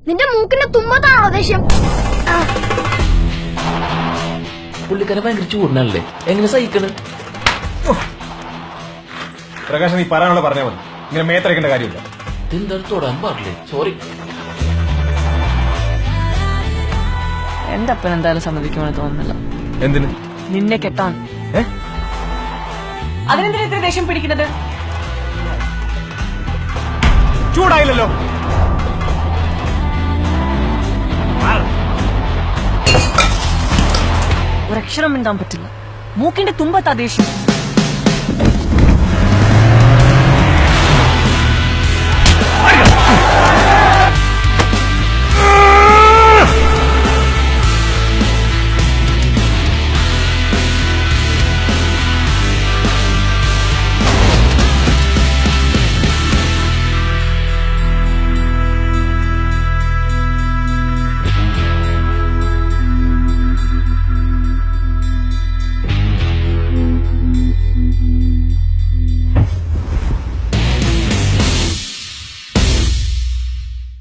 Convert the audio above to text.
നിന്റെ മൂക്കിന്റെ തുമ്പത്താണോ ദേഷ്യം? പുള്ളിക്കാരെ ഭയങ്കര ചൂടിനല്ലേ, എങ്ങനെ സഹിക്കണ്? പ്രകാശ്, നീ പറയാനുള്ള പറഞ്ഞാൽ മതി, ഇങ്ങനെ മേത്തരക്കേണ്ട കാര്യമില്ല. എന്താണ് തൊടാൻ പാടില്ലേ? സോറി. എന്റെ അപ്പൻ എന്തായാലും സമ്മതിക്കുമെന്ന് തോന്നുന്നില്ല. എന്തിന്? നിന്നെ കെട്ടാൻ. അതിനെന്തിനാ ഇത്ര ദേഷ്യം പിടിക്കുന്നത്? ചൂടായില്ലല്ലോ. ഒരക്ഷരം മിണ്ടാൻ പറ്റില്ല. മൂക്കിന്റെ തുമ്പത്താ ദേഷ്യം.